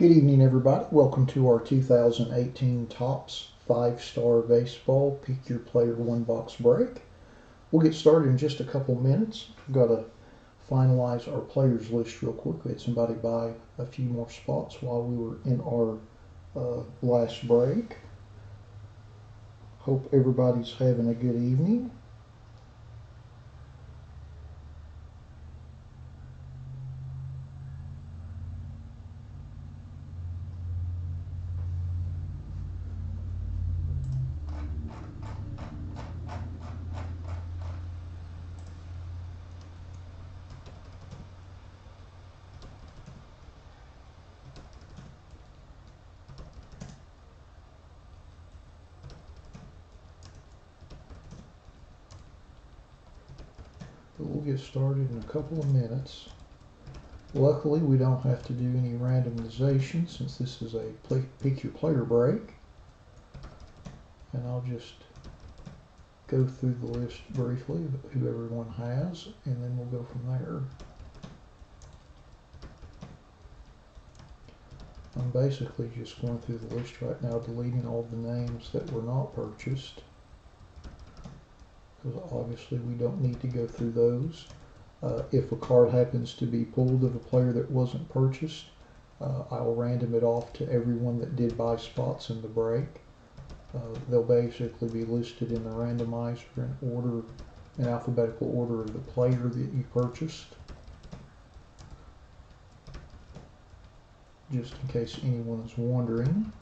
Good evening, everybody. Welcome to our 2018 Topps 5-Star Baseball Pick Your Player One Box Break. We'll get started in just a couple minutes. We've got to finalize our players list real quick. We had somebody buy a few more spots while we were in our last break. Hope everybody's having a good evening. But we'll get started in a couple of minutes. Luckily, we don't have to do any randomization since this is a pick your player break. And I'll just go through the list briefly of who everyone has, and then we'll go from there. I'm basically just going through the list right now, deleting all the names that were not purchased, because obviously we don't need to go through those. If a card happens to be pulled of a player that wasn't purchased, I'll random it off to everyone that did buy spots in the break. They'll basically be listed in the randomizer in alphabetical order of the player that you purchased. Just in case anyone is wondering.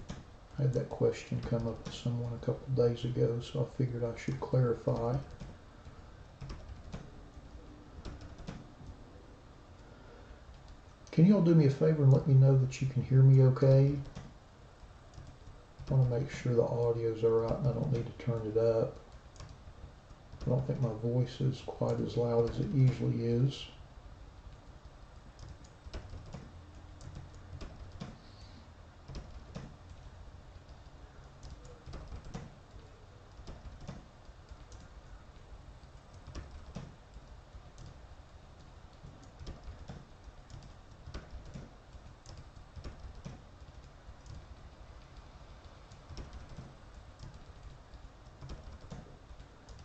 I had that question come up with someone a couple days ago, so I figured I should clarify. Can you all do me a favor and let me know that you can hear me okay? I want to make sure the audio's alright and I don't need to turn it up. I don't think my voice is quite as loud as it usually is.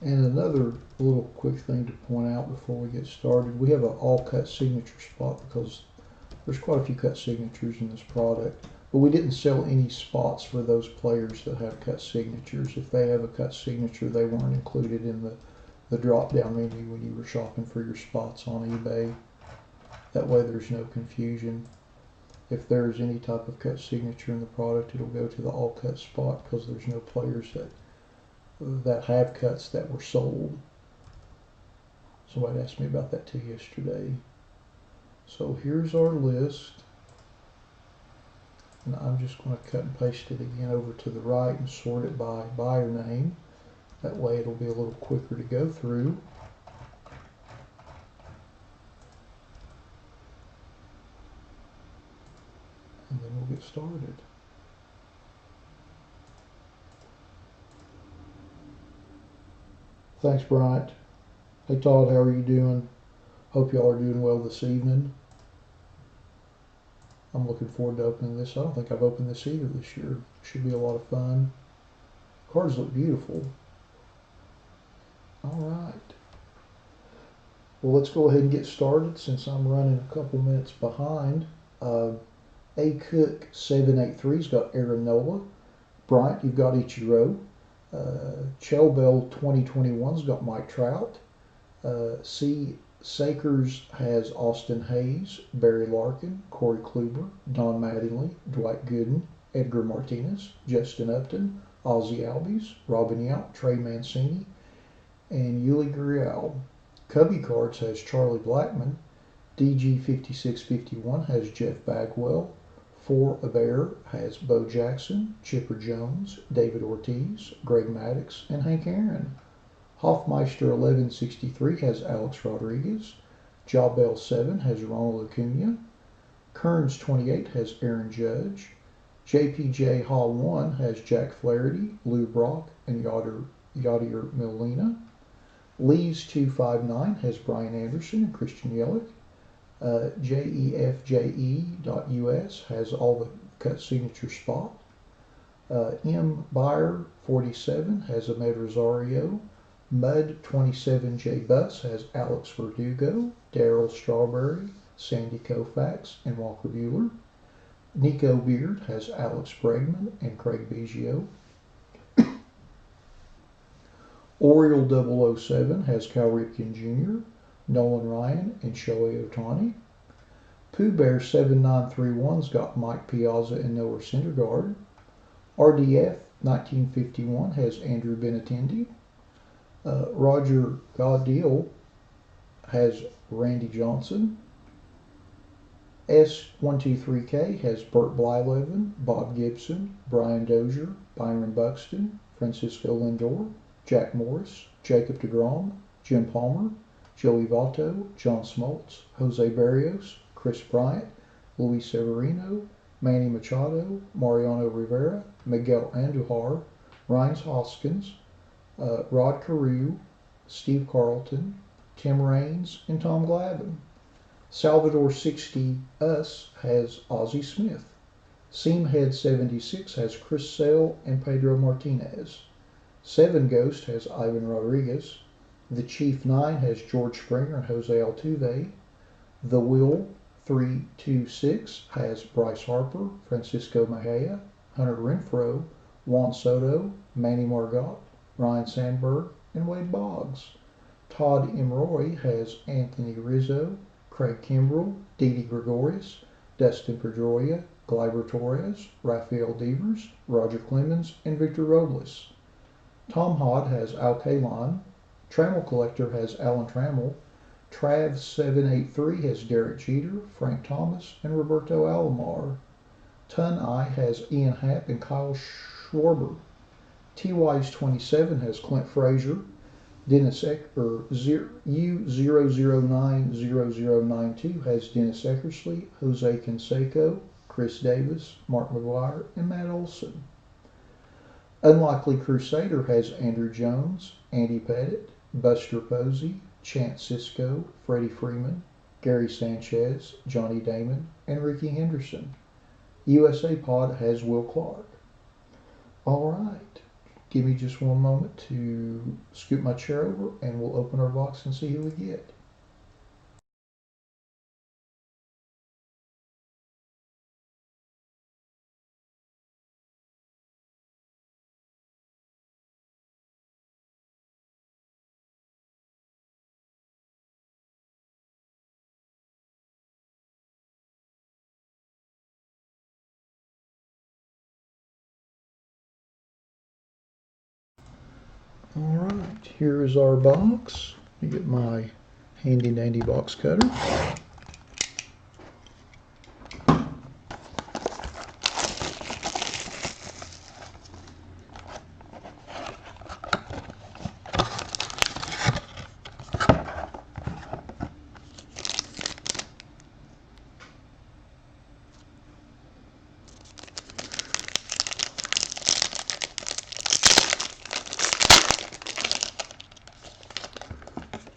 And another little quick thing to point out before we get started, we have an all cut signature spot because there's quite a few cut signatures in this product, but we didn't sell any spots for those players that have cut signatures. If they have a cut signature, they weren't included in the drop down menu when you were shopping for your spots on eBay. That way there's no confusion. If there's any type of cut signature in the product, it'll go to the all cut spot because there's no players that have cuts that were sold. Somebody asked me about that too yesterday. So here's our list, and I'm just going to cut and paste it again over to the right and sort it by buyer name. That way it'll be a little quicker to go through. And then we'll get started. Thanks, Bryant. Hey, Todd, how are you doing? Hope y'all are doing well this evening. I'm looking forward to opening this. I don't think I've opened this either this year. Should be a lot of fun. Cards look beautiful. All right. Well, let's go ahead and get started since I'm running a couple minutes behind. A Cook 783's got Aaron Nola. Bryant, you've got Ichiro. Chelbell 2021's got Mike Trout. C. Sakers has Austin Hayes, Barry Larkin, Corey Kluber, Don Mattingly, Dwight Gooden, Edgar Martinez, Justin Upton, Ozzie Albies, Robin Yount, Trey Mancini, and Yuli Gurriel. Cubby Cards has Charlie Blackmon. DG 5651 has Jeff Bagwell. For a Bear has Bo Jackson, Chipper Jones, David Ortiz, Greg Maddux, and Hank Aaron. Hoffmeister 1163 has Alex Rodriguez. Jawbell 7 has Ronald Acuna. Kearns 28 has Aaron Judge. JPJ Hall 1 has Jack Flaherty, Lou Brock, and Yadier Molina. Lee's 259 has Brian Anderson and Christian Yelich. JEFJE.US has all the cut signature spot. M. Buyer 47 has Ahmed Rosario. Mud 27J Bus has Alex Verdugo, Daryl Strawberry, Sandy Koufax, and Walker Buehler. Nico Beard has Alex Bregman and Craig Biggio. Oriole 007 has Cal Ripken Jr., Nolan Ryan, and Shohei Ohtani. Pooh Bear 7931's got Mike Piazza and Noah Syndergaard. RDF 1951 has Andrew Benintendi. Roger Goodell has Randy Johnson. S123K has Burt Blyleven, Bob Gibson, Brian Dozier, Byron Buxton, Francisco Lindor, Jack Morris, Jacob deGrom, Jim Palmer, Joey Votto, John Smoltz, Jose Barrios, Chris Bryant, Luis Severino, Manny Machado, Mariano Rivera, Miguel Andujar, Ryan Hoskins, Rod Carew, Steve Carlton, Tim Raines, and Tom Glavine. Salvador 60 Us has Ozzie Smith. Seamhead 76 has Chris Sale and Pedro Martinez. 7 Ghost has Ivan Rodriguez. The Chief 9 has George Springer and Jose Altuve. The Will 326 has Bryce Harper, Francisco Mejia, Hunter Renfroe, Juan Soto, Manny Margot, Ryan Sandberg, and Wade Boggs. Todd M. Roy has Anthony Rizzo, Craig Kimbrell, Didi Gregorius, Dustin Pedroia, Gleyber Torres, Rafael Devers, Roger Clemens, and Victor Robles. Tom Hod has Al Kaline. Trammell Collector has Alan Trammell. Trav783 has Derek Jeter, Frank Thomas, and Roberto Alomar. Ton Eye has Ian Happ and Kyle Schwarber. T-Wise27 has Clint Frazier. Dennis U0090092 has Dennis Eckersley, Jose Canseco, Chris Davis, Mark McGwire, and Matt Olson. Unlikely Crusader has Andrew Jones, Andy Pettit, Buster Posey, Chance Sisco, Freddie Freeman, Gary Sanchez, Johnny Damon, and Ricky Henderson. USA Pod has Will Clark. All right. Give me just one moment to scoot my chair over and we'll open our box and see who we get. All right, here is our box. Let me get my handy dandy box cutter.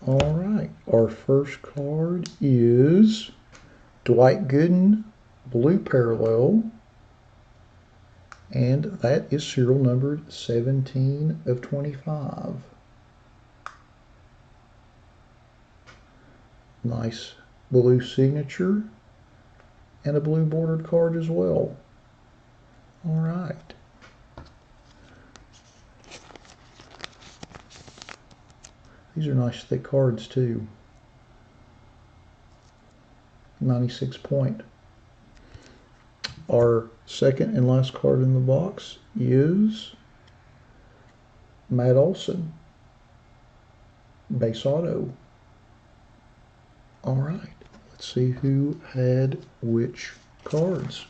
All right, our first card is Dwight Gooden, blue parallel, and that is serial numbered 17 of 25. Nice blue signature and a blue bordered card as well. All right. These are nice thick cards too. 96 point. Our second and last card in the box is Matt Olson, base auto. All right, let's see who had which cards.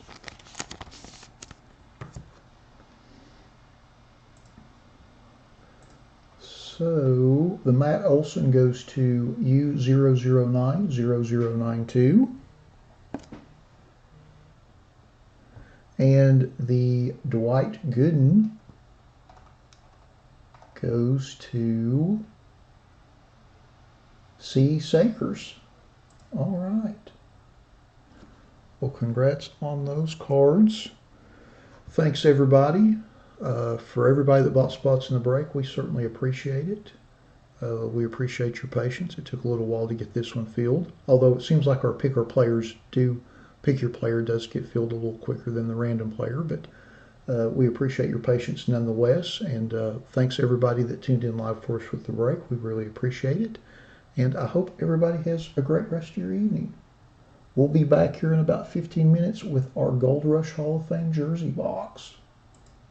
So the Matt Olson goes to U0090092. And the Dwight Gooden goes to C. Sakers. All right. Well, congrats on those cards. Thanks everybody. For everybody that bought spots in the break, we certainly appreciate it. We appreciate your patience. It took a little while to get this one filled, although it seems like our pick your player does get filled a little quicker than the random player, but we appreciate your patience nonetheless, and thanks everybody that tuned in live for us with the break. We really appreciate it, and I hope everybody has a great rest of your evening. We'll be back here in about 15 minutes with our Gold Rush Hall of Fame jersey box.